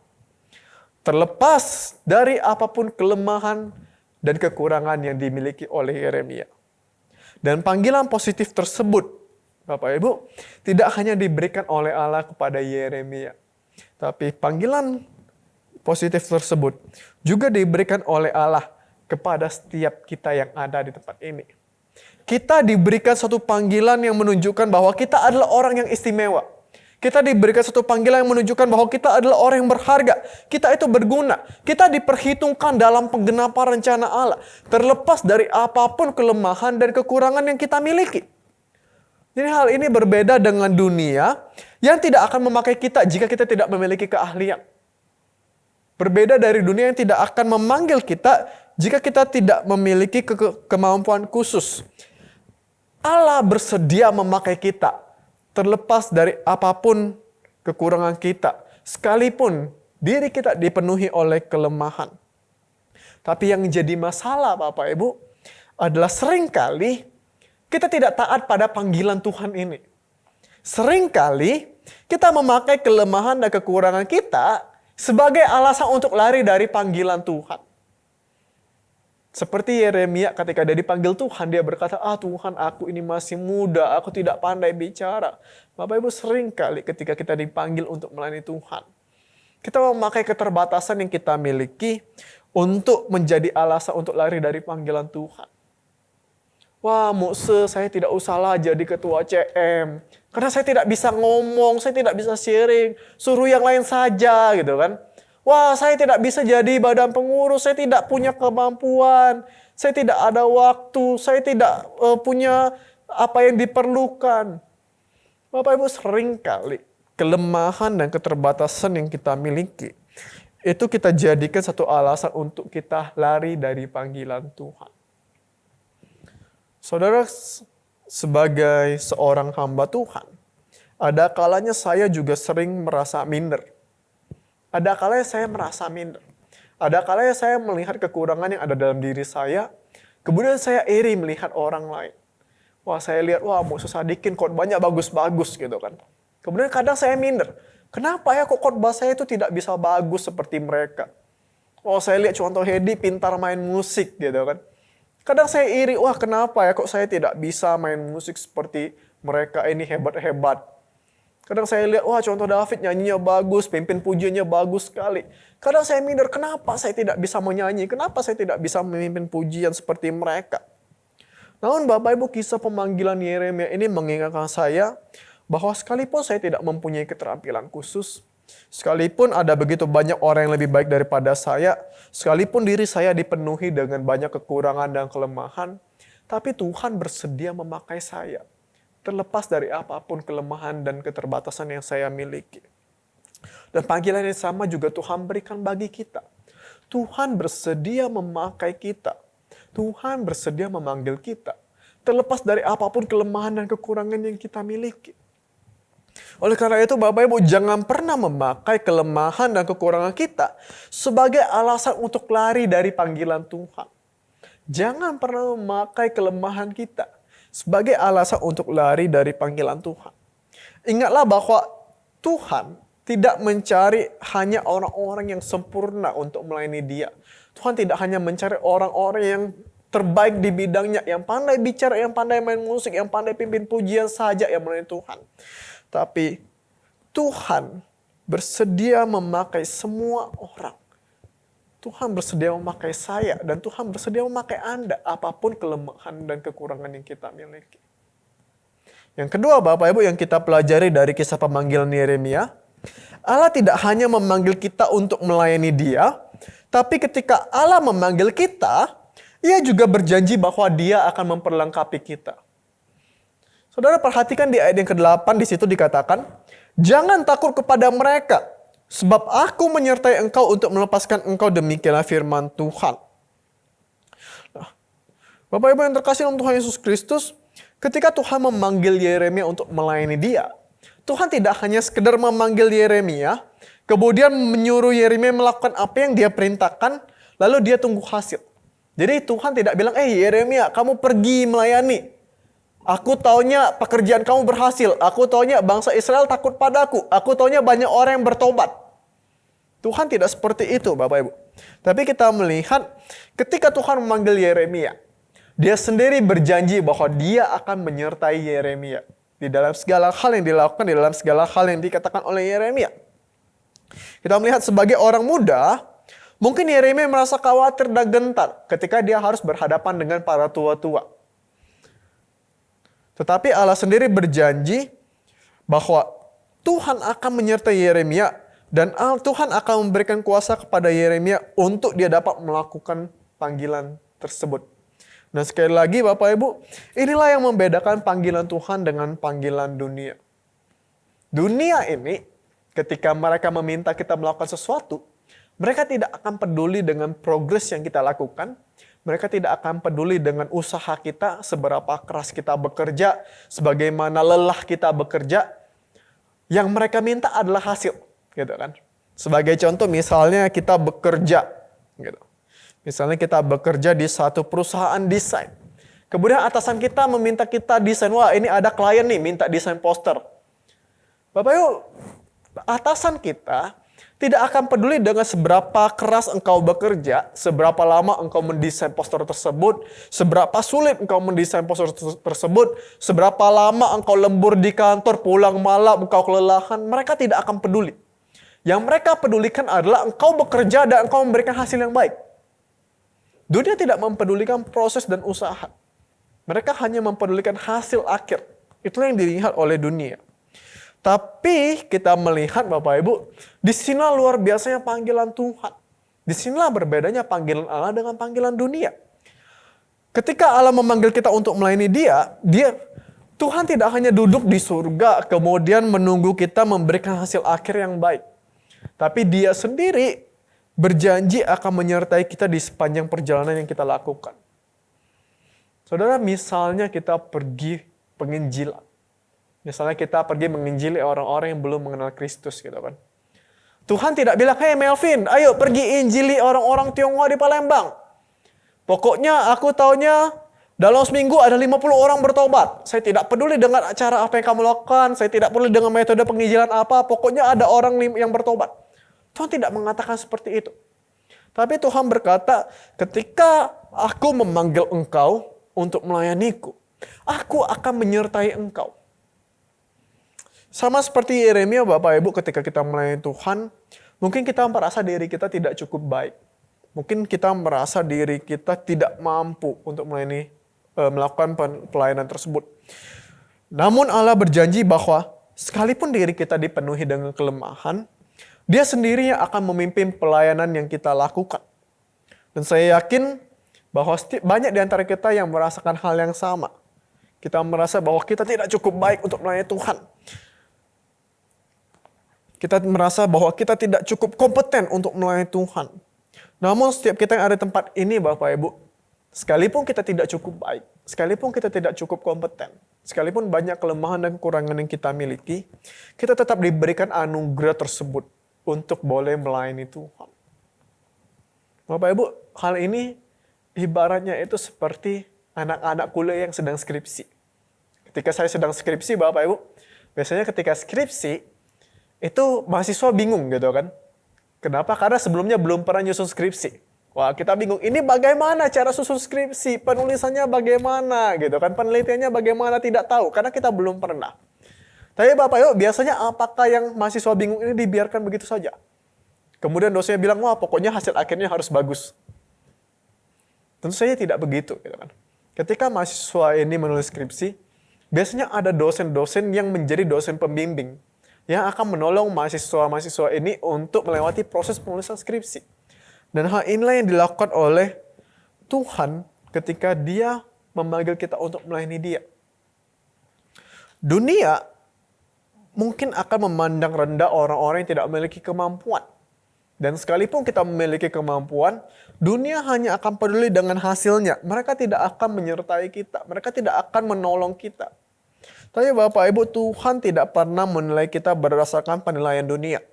Terlepas dari apapun kelemahan dan kekurangan yang dimiliki oleh Yeremia. Dan panggilan positif tersebut, Bapak Ibu, tidak hanya diberikan oleh Allah kepada Yeremia. Tapi panggilan positif tersebut juga diberikan oleh Allah kepada setiap kita yang ada di tempat ini. Kita diberikan satu panggilan yang menunjukkan bahwa kita adalah orang yang istimewa. Kita diberikan satu panggilan yang menunjukkan bahwa kita adalah orang yang berharga. Kita itu berguna. Kita diperhitungkan dalam penggenapan rencana Allah. Terlepas dari apapun kelemahan dan kekurangan yang kita miliki. Jadi hal ini berbeda dengan dunia yang tidak akan memakai kita jika kita tidak memiliki keahlian. Berbeda dari dunia yang tidak akan memanggil kita jika kita tidak memiliki kemampuan khusus. Allah bersedia memakai kita, terlepas dari apapun kekurangan kita, sekalipun diri kita dipenuhi oleh kelemahan. Tapi yang jadi masalah Bapak Ibu, adalah seringkali kita tidak taat pada panggilan Tuhan ini. Seringkali kita memakai kelemahan dan kekurangan kita sebagai alasan untuk lari dari panggilan Tuhan. Seperti Yeremia ketika dia dipanggil Tuhan, dia berkata, Tuhan aku ini masih muda, aku tidak pandai bicara. Bapak Ibu sering kali ketika kita dipanggil untuk melayani Tuhan, kita memakai keterbatasan yang kita miliki untuk menjadi alasan untuk lari dari panggilan Tuhan. Wah Muse, saya tidak usahlah jadi ketua CM. Karena saya tidak bisa ngomong, saya tidak bisa sharing. Suruh yang lain saja gitu kan. Wah, saya tidak bisa jadi badan pengurus, saya tidak punya kemampuan, saya tidak ada waktu, saya tidak punya apa yang diperlukan. Bapak Ibu sering kali kelemahan dan keterbatasan yang kita miliki, itu kita jadikan satu alasan untuk kita lari dari panggilan Tuhan. Saudara, sebagai seorang hamba Tuhan, ada kalanya saya juga sering merasa minder. Ada kalanya saya merasa minder. Ada kalanya saya melihat kekurangan yang ada dalam diri saya. Kemudian saya iri melihat orang lain. Wah saya lihat, Moses Sadikin khotbahnya bagus-bagus gitu kan. Kemudian kadang saya minder. Kenapa ya kok khotbah saya itu tidak bisa bagus seperti mereka. Saya lihat contoh Hedi pintar main musik gitu kan. Kadang saya iri, kenapa ya kok saya tidak bisa main musik seperti mereka ini hebat-hebat. Kadang saya lihat, contoh David nyanyinya bagus, pimpin pujiannya bagus sekali. Kadang saya minder, kenapa saya tidak bisa menyanyi? Kenapa saya tidak bisa memimpin pujian seperti mereka? Namun Bapak Ibu, kisah pemanggilan Yeremia ini mengingatkan saya bahwa sekalipun saya tidak mempunyai keterampilan khusus, Sekalipun ada begitu banyak orang yang lebih baik daripada saya, sekalipun diri saya dipenuhi dengan banyak kekurangan dan kelemahan, tapi Tuhan bersedia memakai saya, terlepas dari apapun kelemahan dan keterbatasan yang saya miliki. Dan panggilan yang sama juga Tuhan berikan bagi kita. Tuhan bersedia memakai kita. Tuhan bersedia memanggil kita, terlepas dari apapun kelemahan dan kekurangan yang kita miliki. Oleh karena itu Bapak Ibu, jangan pernah memakai kelemahan dan kekurangan kita sebagai alasan untuk lari dari panggilan Tuhan. Jangan pernah memakai kelemahan kita sebagai alasan untuk lari dari panggilan Tuhan. Ingatlah bahwa Tuhan tidak mencari hanya orang-orang yang sempurna untuk melayani Dia. Tuhan tidak hanya mencari orang-orang yang terbaik di bidangnya, yang pandai bicara, yang pandai main musik, yang pandai pimpin pujian saja yang melayani Tuhan. Tapi Tuhan bersedia memakai semua orang. Tuhan bersedia memakai saya dan Tuhan bersedia memakai Anda apapun kelemahan dan kekurangan yang kita miliki. Yang kedua Bapak Ibu yang kita pelajari dari kisah pemanggilan Yeremia, Allah tidak hanya memanggil kita untuk melayani Dia, tapi ketika Allah memanggil kita, Ia juga berjanji bahwa Dia akan memperlengkapi kita. Saudara perhatikan di ayat yang ke-8 di situ dikatakan, "Jangan takut kepada mereka, sebab aku menyertai engkau untuk melepaskan engkau, demikianlah firman Tuhan." Nah, Bapak Ibu yang terkasih dalam Tuhan Yesus Kristus, ketika Tuhan memanggil Yeremia untuk melayani Dia, Tuhan tidak hanya sekedar memanggil Yeremia, kemudian menyuruh Yeremia melakukan apa yang Dia perintahkan, lalu dia tunggu hasil. Jadi Tuhan tidak bilang, Yeremia, kamu pergi melayani. Aku taunya pekerjaan kamu berhasil. Aku taunya bangsa Israel takut padaku. Aku taunya banyak orang yang bertobat. Tuhan tidak seperti itu Bapak Ibu. Tapi kita melihat ketika Tuhan memanggil Yeremia, Dia sendiri berjanji bahwa Dia akan menyertai Yeremia di dalam segala hal yang dilakukan, di dalam segala hal yang dikatakan oleh Yeremia. Kita melihat sebagai orang muda, mungkin Yeremia merasa khawatir dan gentar ketika dia harus berhadapan dengan para tua-tua. Tetapi Allah sendiri berjanji bahwa Tuhan akan menyertai Yeremia dan Tuhan akan memberikan kuasa kepada Yeremia untuk dia dapat melakukan panggilan tersebut. Nah sekali lagi Bapak Ibu, inilah yang membedakan panggilan Tuhan dengan panggilan dunia. Dunia ini ketika mereka meminta kita melakukan sesuatu, mereka tidak akan peduli dengan progres yang kita lakukan. Mereka tidak akan peduli dengan usaha kita, seberapa keras kita bekerja, sebagaimana lelah kita bekerja. Yang mereka minta adalah hasil, gitu kan? Sebagai contoh, misalnya kita bekerja, gitu. Misalnya kita bekerja di satu perusahaan desain. Kemudian atasan kita meminta kita desain, wah ini ada klien nih minta desain poster. Bapak Ibu, atasan kita tidak akan peduli dengan seberapa keras engkau bekerja, seberapa lama engkau mendesain poster tersebut, seberapa sulit engkau mendesain poster tersebut, seberapa lama engkau lembur di kantor, pulang malam, engkau kelelahan. Mereka tidak akan peduli. Yang mereka pedulikan adalah engkau bekerja dan engkau memberikan hasil yang baik. Dunia tidak mempedulikan proses dan usaha. Mereka hanya mempedulikan hasil akhir. Itulah yang dilihat oleh dunia. Tapi kita melihat Bapak Ibu, disinilah luar biasanya panggilan Tuhan. Disinilah berbedanya panggilan Allah dengan panggilan dunia. Ketika Allah memanggil kita untuk melayani Dia, Tuhan tidak hanya duduk di surga kemudian menunggu kita memberikan hasil akhir yang baik. Tapi Dia sendiri berjanji akan menyertai kita di sepanjang perjalanan yang kita lakukan. Saudara, misalnya kita pergi penginjilan. Misalnya kita pergi menginjili orang-orang yang belum mengenal Kristus gitu kan. Tuhan tidak bilang, "Hey Melvin, ayo pergi injili orang-orang Tionghoa di Palembang. Pokoknya aku taunya dalam seminggu ada 50 orang bertobat. Saya tidak peduli dengan acara apa yang kamu lakukan, saya tidak peduli dengan metode penginjilan apa, pokoknya ada orang yang bertobat." Tuhan tidak mengatakan seperti itu. Tapi Tuhan berkata, ketika aku memanggil engkau untuk melayaniku, aku akan menyertai engkau. Sama seperti Yeremia Bapak Ibu, ketika kita melayani Tuhan, mungkin kita merasa diri kita tidak cukup baik. Mungkin kita merasa diri kita tidak mampu untuk melakukan pelayanan tersebut. Namun Allah berjanji bahwa sekalipun diri kita dipenuhi dengan kelemahan, Dia sendiri yang akan memimpin pelayanan yang kita lakukan. Dan saya yakin bahwa banyak di antara kita yang merasakan hal yang sama. Kita merasa bahwa kita tidak cukup baik untuk melayani Tuhan. Kita merasa bahwa kita tidak cukup kompeten untuk melayani Tuhan. Namun setiap kita yang ada di tempat ini Bapak Ibu, sekalipun kita tidak cukup baik, sekalipun kita tidak cukup kompeten, sekalipun banyak kelemahan dan kekurangan yang kita miliki, kita tetap diberikan anugerah tersebut untuk boleh melayani Tuhan. Bapak Ibu, hal ini ibaratnya itu seperti anak-anak kuliah yang sedang skripsi. Ketika saya sedang skripsi Bapak Ibu, biasanya ketika skripsi, itu mahasiswa bingung gitu kan. Kenapa? Karena sebelumnya belum pernah nyusun skripsi. Wah, kita bingung. Ini bagaimana cara susun skripsi? Penulisannya bagaimana gitu kan? Penelitiannya bagaimana? Tidak tahu karena kita belum pernah. Tapi Bapak Ibu, biasanya apakah yang mahasiswa bingung ini dibiarkan begitu saja? Kemudian dosennya bilang, wah pokoknya hasil akhirnya harus bagus. Tentu saja tidak begitu gitu kan. Ketika mahasiswa ini menulis skripsi, biasanya ada dosen-dosen yang menjadi dosen pembimbing yang akan menolong mahasiswa-mahasiswa ini untuk melewati proses penulisan skripsi. Dan hal inilah yang dilakukan oleh Tuhan ketika Dia memanggil kita untuk melayani Dia. Dunia mungkin akan memandang rendah orang-orang yang tidak memiliki kemampuan. Dan sekalipun kita memiliki kemampuan, dunia hanya akan peduli dengan hasilnya. Mereka tidak akan menyertai kita. Mereka tidak akan menolong kita. Tapi Bapak Ibu, Tuhan tidak pernah menilai kita berdasarkan penilaian dunia.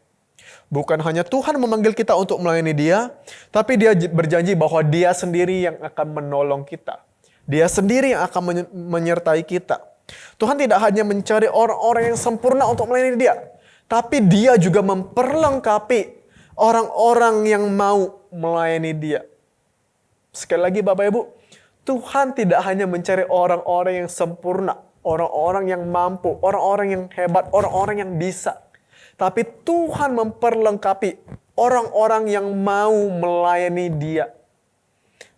Bukan hanya Tuhan memanggil kita untuk melayani Dia, tapi Dia berjanji bahwa Dia sendiri yang akan menolong kita. Dia sendiri yang akan menyertai kita. Tuhan tidak hanya mencari orang-orang yang sempurna untuk melayani Dia, tapi Dia juga memperlengkapi orang-orang yang mau melayani Dia. Sekali lagi Bapak Ibu, Tuhan tidak hanya mencari orang-orang yang sempurna, orang-orang yang mampu, orang-orang yang hebat, orang-orang yang bisa. Tapi Tuhan memperlengkapi orang-orang yang mau melayani Dia.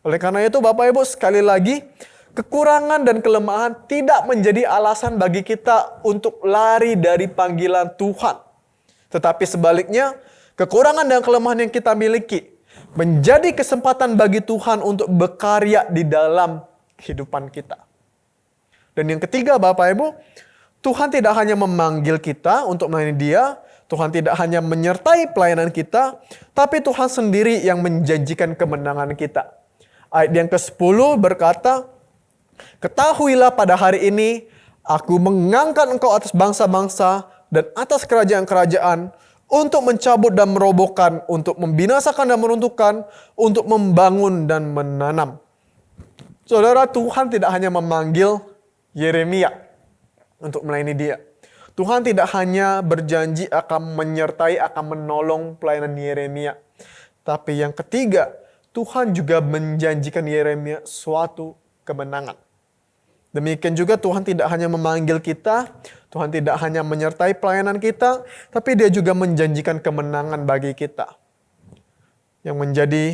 Oleh karena itu Bapak Ibu, sekali lagi, kekurangan dan kelemahan tidak menjadi alasan bagi kita untuk lari dari panggilan Tuhan. Tetapi sebaliknya, kekurangan dan kelemahan yang kita miliki menjadi kesempatan bagi Tuhan untuk berkarya di dalam kehidupan kita. Dan yang ketiga Bapak Ibu, Tuhan tidak hanya memanggil kita untuk melayani Dia, Tuhan tidak hanya menyertai pelayanan kita, tapi Tuhan sendiri yang menjanjikan kemenangan kita. Ayat yang ke-10 berkata, "Ketahuilah pada hari ini, aku mengangkat engkau atas bangsa-bangsa dan atas kerajaan-kerajaan, untuk mencabut dan merobohkan, untuk membinasakan dan meruntuhkan, untuk membangun dan menanam." Saudara, Tuhan tidak hanya memanggil Yeremia untuk melayani Dia. Tuhan tidak hanya berjanji akan menyertai, akan menolong pelayanan Yeremia. Tapi yang ketiga, Tuhan juga menjanjikan Yeremia suatu kemenangan. Demikian juga Tuhan tidak hanya memanggil kita, Tuhan tidak hanya menyertai pelayanan kita, tapi Dia juga menjanjikan kemenangan bagi kita. Yang menjadi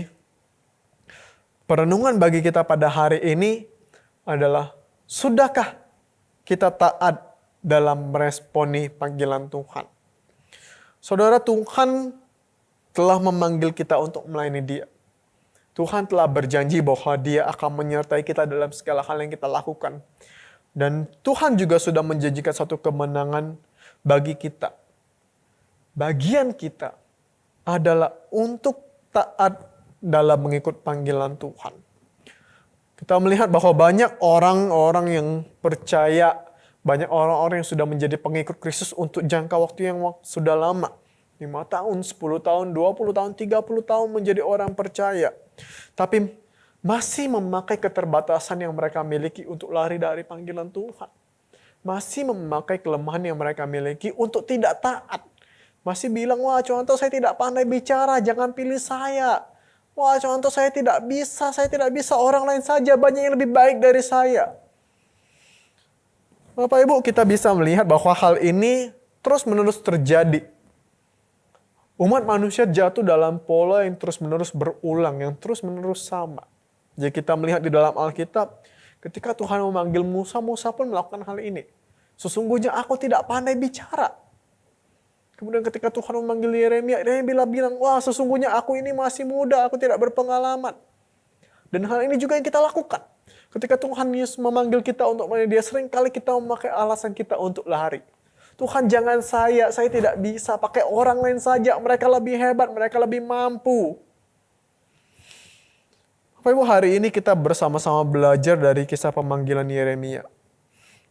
perenungan bagi kita pada hari ini adalah, sudahkah kita taat dalam meresponi panggilan Tuhan? Saudara, Tuhan telah memanggil kita untuk melayani Dia. Tuhan telah berjanji bahwa Dia akan menyertai kita dalam segala hal yang kita lakukan. Dan Tuhan juga sudah menjanjikan satu kemenangan bagi kita. Bagian kita adalah untuk taat dalam mengikut panggilan Tuhan. Kita melihat bahwa banyak orang-orang yang percaya, banyak orang-orang yang sudah menjadi pengikut Kristus untuk jangka waktu yang sudah lama. 5 tahun, 10 tahun, 20 tahun, 30 tahun menjadi orang percaya. Tapi masih memakai keterbatasan yang mereka miliki untuk lari dari panggilan Tuhan. Masih memakai kelemahan yang mereka miliki untuk tidak taat. Masih bilang, wah contoh saya tidak pandai bicara, jangan pilih saya. Wah contoh saya tidak bisa, orang lain saja banyak yang lebih baik dari saya. Bapak Ibu, kita bisa melihat bahwa hal ini terus-menerus terjadi. Umat manusia jatuh dalam pola yang terus-menerus berulang, yang terus-menerus sama. Jadi kita melihat di dalam Alkitab, ketika Tuhan memanggil Musa, Musa pun melakukan hal ini. Sesungguhnya aku tidak pandai bicara. Kemudian ketika Tuhan memanggil Yeremia, Yeremia bilang, wah sesungguhnya aku ini masih muda, aku tidak berpengalaman. Dan hal ini juga yang kita lakukan. Ketika Tuhan Yesus memanggil kita untuk melayani dia, seringkali kita memakai alasan kita untuk lari. Tuhan jangan saya tidak bisa, pakai orang lain saja, mereka lebih hebat, mereka lebih mampu. Bapak Ibu, hari ini kita bersama-sama belajar dari kisah pemanggilan Yeremia.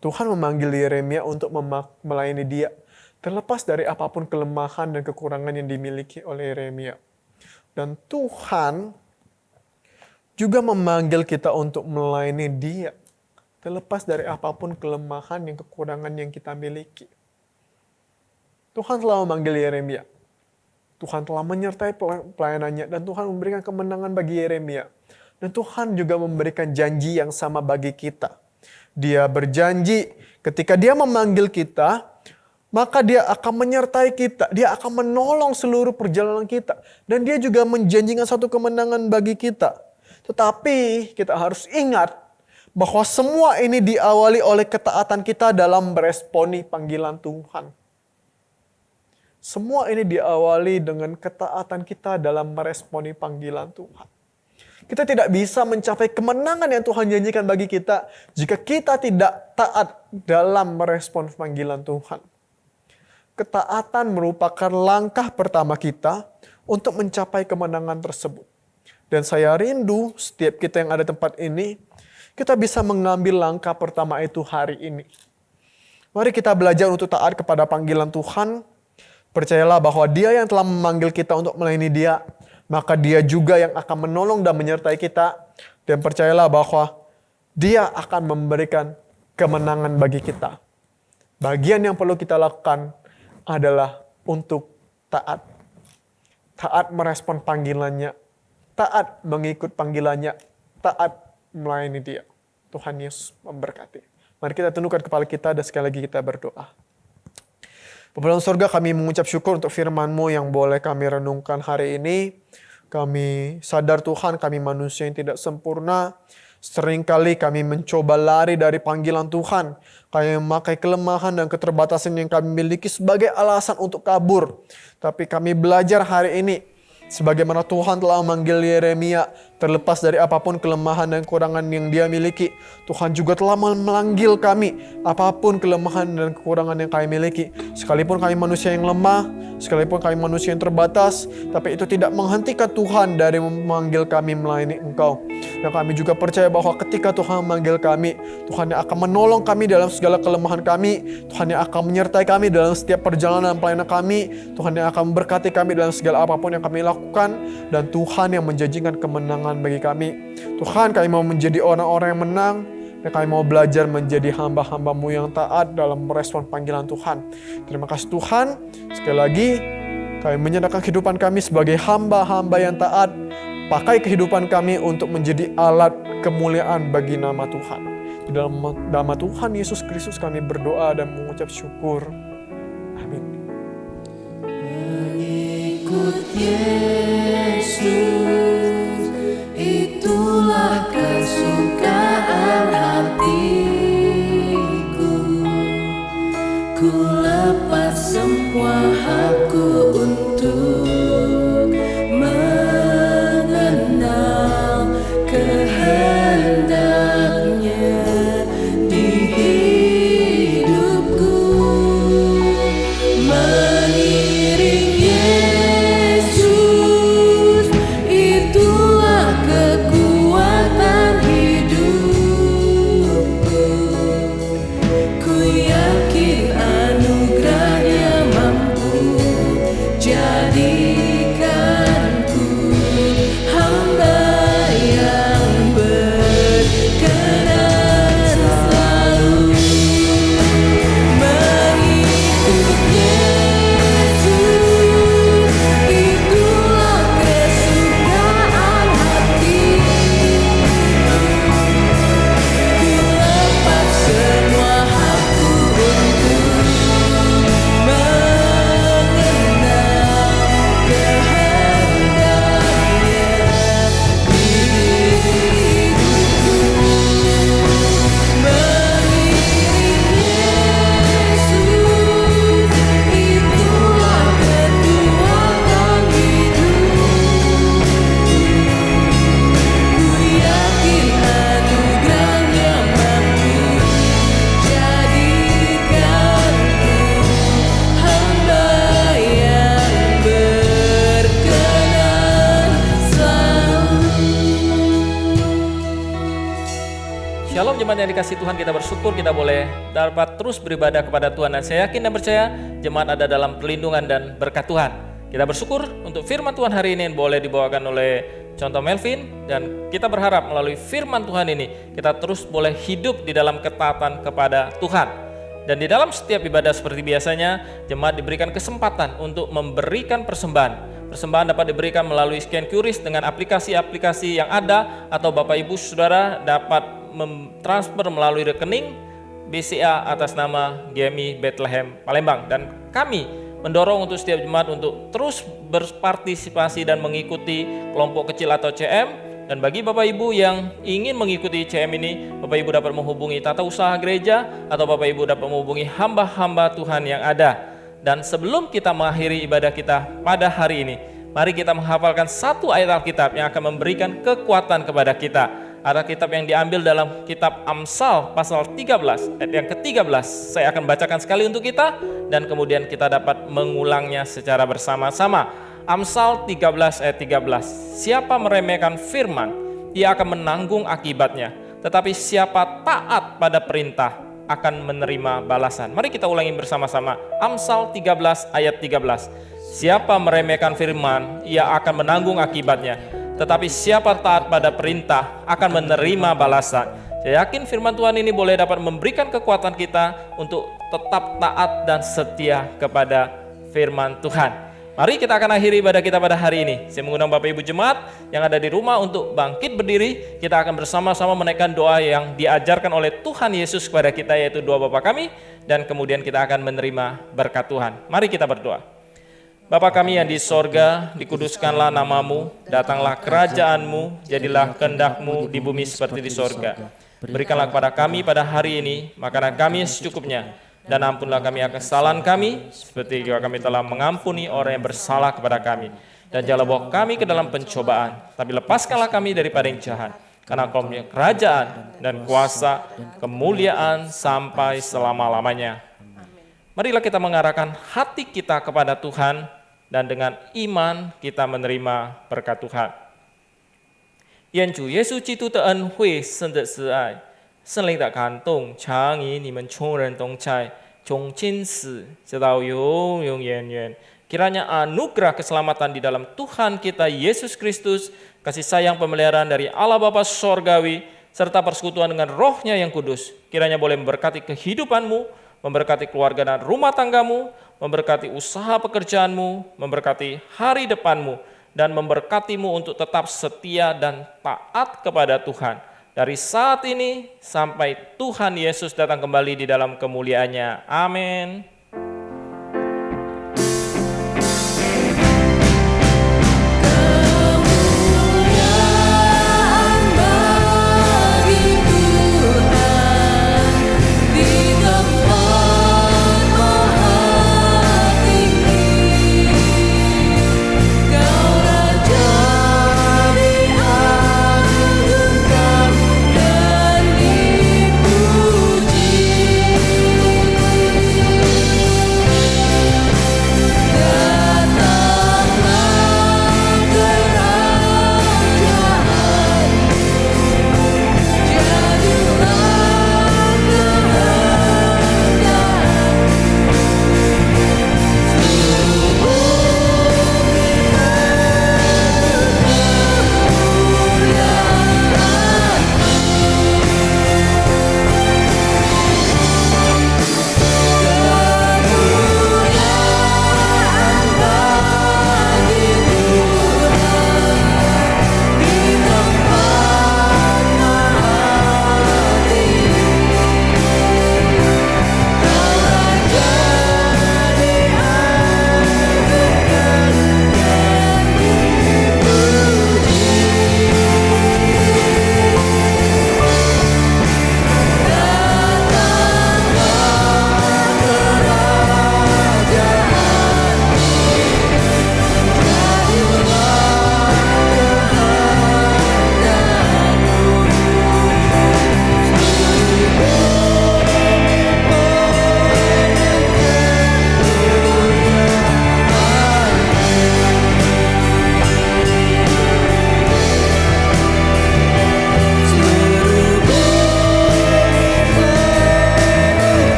Tuhan memanggil Yeremia untuk melayani dia, terlepas dari apapun kelemahan dan kekurangan yang dimiliki oleh Yeremia. Dan Tuhan juga memanggil kita untuk melayani dia, terlepas dari apapun kelemahan dan kekurangan yang kita miliki. Tuhan telah memanggil Yeremia. Tuhan telah menyertai pelayanannya dan Tuhan memberikan kemenangan bagi Yeremia. Dan Tuhan juga memberikan janji yang sama bagi kita. Dia berjanji ketika dia memanggil kita, maka dia akan menyertai kita. Dia akan menolong seluruh perjalanan kita. Dan dia juga menjanjikan satu kemenangan bagi kita. Tetapi kita harus ingat bahwa semua ini diawali oleh ketaatan kita dalam meresponi panggilan Tuhan. Semua ini diawali dengan ketaatan kita dalam meresponi panggilan Tuhan. Kita tidak bisa mencapai kemenangan yang Tuhan janjikan bagi kita jika kita tidak taat dalam merespon panggilan Tuhan. Ketaatan merupakan langkah pertama kita untuk mencapai kemenangan tersebut. Dan saya rindu setiap kita yang ada di tempat ini, kita bisa mengambil langkah pertama itu hari ini. Mari kita belajar untuk taat kepada panggilan Tuhan. Percayalah bahwa Dia yang telah memanggil kita untuk melayani Dia, maka Dia juga yang akan menolong dan menyertai kita. Dan percayalah bahwa Dia akan memberikan kemenangan bagi kita. Bagian yang perlu kita lakukan adalah untuk taat. Taat merespon panggilannya. Taat mengikut panggilannya. Taat melayani Dia. Tuhan Yesus memberkati. Mari kita tundukkan kepala kita dan sekali lagi kita berdoa. Bapa dalam surga, kami mengucap syukur untuk firman-Mu yang boleh kami renungkan hari ini. Kami sadar Tuhan, kami manusia yang tidak sempurna. Seringkali kami mencoba lari dari panggilan Tuhan. Kami memakai kelemahan dan keterbatasan yang kami miliki sebagai alasan untuk kabur. Tapi kami belajar hari ini, sebagaimana Tuhan telah memanggil Yeremia, terlepas dari apapun kelemahan dan kekurangan yang dia miliki, Tuhan juga telah memanggil kami, apapun kelemahan dan kekurangan yang kami miliki. Sekalipun kami manusia yang lemah, sekalipun kami manusia yang terbatas, tapi itu tidak menghentikan Tuhan dari memanggil kami melayani Engkau. Dan kami juga percaya bahwa ketika Tuhan memanggil kami, Tuhan yang akan menolong kami dalam segala kelemahan kami, Tuhan yang akan menyertai kami dalam setiap perjalanan pelayanan kami, Tuhan yang akan memberkati kami dalam segala apapun yang kami lakukan, dan Tuhan yang menjanjikan kemenangan bagi kami. Tuhan, kami mau menjadi orang-orang yang menang, dan kami mau belajar menjadi hamba-hamba-Mu yang taat dalam merespon panggilan Tuhan. Terima kasih Tuhan. Sekali lagi, kami menyerahkan kehidupan kami sebagai hamba-hamba yang taat. Pakai kehidupan kami untuk menjadi alat kemuliaan bagi nama Tuhan. Di dalam nama Tuhan Yesus Kristus kami berdoa dan mengucap syukur. Amin. Mengikut Yesus, itulah kesukaan hatiku. Ku lepas semua hakku untuk mengenal kehendaknya di hidupku. Mengiring Yesus, itulah kekuatan hidup. Shalom jemaat yang dikasih Tuhan, kita bersyukur kita boleh dapat terus beribadah kepada Tuhan. Dan saya yakin dan percaya jemaat ada dalam perlindungan dan berkat Tuhan. Kita bersyukur untuk firman Tuhan hari ini yang boleh dibawakan oleh Contoh Melvin. Dan kita berharap melalui firman Tuhan ini kita terus boleh hidup di dalam ketaatan kepada Tuhan. Dan di dalam setiap ibadah seperti biasanya, jemaat diberikan kesempatan untuk memberikan persembahan. Persembahan dapat diberikan melalui scan QRIS dengan aplikasi-aplikasi yang ada, atau Bapak Ibu Saudara dapat mentransfer melalui rekening BCA atas nama GMI Bethlehem Palembang. Dan kami mendorong untuk setiap jemaat untuk terus berpartisipasi dan mengikuti kelompok kecil atau CM. Dan bagi Bapak Ibu yang ingin mengikuti CM ini, Bapak Ibu dapat menghubungi tata usaha gereja atau Bapak Ibu dapat menghubungi hamba-hamba Tuhan yang ada. Dan sebelum kita mengakhiri ibadah kita pada hari ini, mari kita menghafalkan satu ayat Alkitab yang akan memberikan kekuatan kepada kita. Ada kitab yang diambil dalam kitab Amsal pasal 13 ayat yang ke-13. Saya akan bacakan sekali untuk kita dan kemudian kita dapat mengulangnya secara bersama-sama. Amsal 13 ayat 13. Siapa meremehkan firman, ia akan menanggung akibatnya. Tetapi siapa taat pada perintah akan menerima balasan. Mari kita ulangi bersama-sama. Amsal 13 ayat 13. Siapa meremehkan firman, ia akan menanggung akibatnya. Tetapi siapa taat pada perintah akan menerima balasan. Saya yakin firman Tuhan ini boleh dapat memberikan kekuatan kita untuk tetap taat dan setia kepada firman Tuhan. Mari kita akan akhiri ibadah kita pada hari ini. Saya mengundang Bapak Ibu Jemaat yang ada di rumah untuk bangkit berdiri. Kita akan bersama-sama menaikkan doa yang diajarkan oleh Tuhan Yesus kepada kita, yaitu doa Bapa kami. Dan kemudian kita akan menerima berkat Tuhan. Mari kita berdoa. Bapa kami yang di sorga, dikuduskanlah namamu, datanglah kerajaanmu, jadilah kehendak-mu di bumi seperti di sorga. Berikanlah kepada kami pada hari ini makanan kami secukupnya. Dan ampunlah kami akan kesalahan kami, seperti juga kami telah mengampuni orang yang bersalah kepada kami. Dan janganlah bawa kami ke dalam pencobaan, tapi lepaskanlah kami daripada yang jahat. Karena Engkau punya kerajaan dan kuasa, kemuliaan sampai selama-lamanya. Marilah kita mengarahkan hati kita kepada Tuhan, dan dengan iman kita menerima berkat Tuhan. 愿主耶稣基督的恩惠、圣的慈爱、圣灵的感动，常与你们众人同在，从今时直到永永远远。Kiranya anugerah keselamatan di dalam Tuhan kita Yesus Kristus, kasih sayang pemeliharaan dari Allah Bapa Sorgawi, serta persekutuan dengan Roh-Nya yang kudus, kiranya boleh memberkati kehidupanmu, memberkati keluarga dan rumah tanggamu, memberkati usaha pekerjaanmu, memberkati hari depanmu, dan memberkatimu untuk tetap setia dan taat kepada Tuhan. Dari saat ini sampai Tuhan Yesus datang kembali di dalam kemuliaannya. Amin.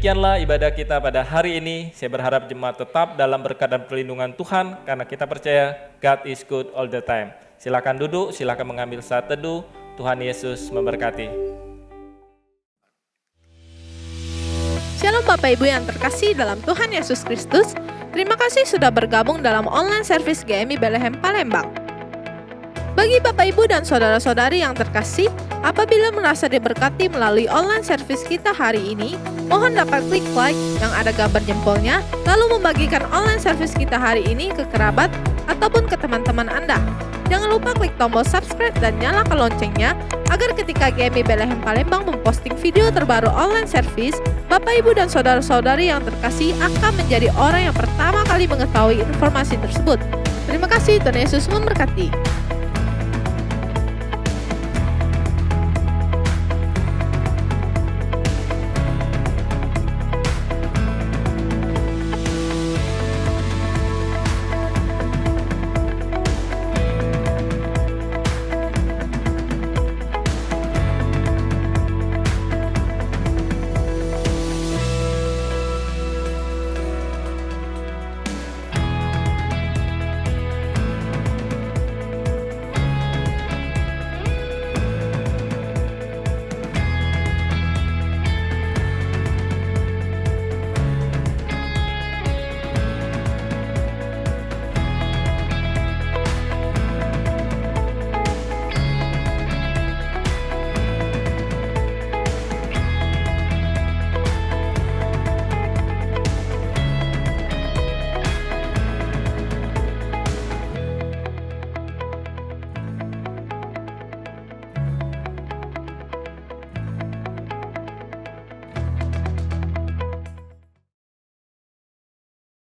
demikianlah ibadah kita pada hari ini. Saya berharap jemaat tetap dalam berkat dan perlindungan Tuhan, karena kita percaya God is good all the time. Silakan duduk, silakan mengambil saat teduh. Tuhan Yesus memberkati. Shalom Bapak Ibu yang terkasih dalam Tuhan Yesus Kristus. Terima kasih sudah bergabung dalam online service GMI Bethlehem Palembang. Bagi Bapak Ibu dan saudara-saudari yang terkasih, apabila merasa diberkati melalui online service kita hari ini, mohon dapat klik like yang ada gambar jempolnya, lalu membagikan online service kita hari ini ke kerabat ataupun ke teman-teman Anda. Jangan lupa klik tombol subscribe dan nyalakan loncengnya, agar ketika GMI Bethlehem Palembang memposting video terbaru online service, Bapak Ibu dan saudara-saudari yang terkasih akan menjadi orang yang pertama kali mengetahui informasi tersebut. Terima kasih, Tuhan Yesus memberkati.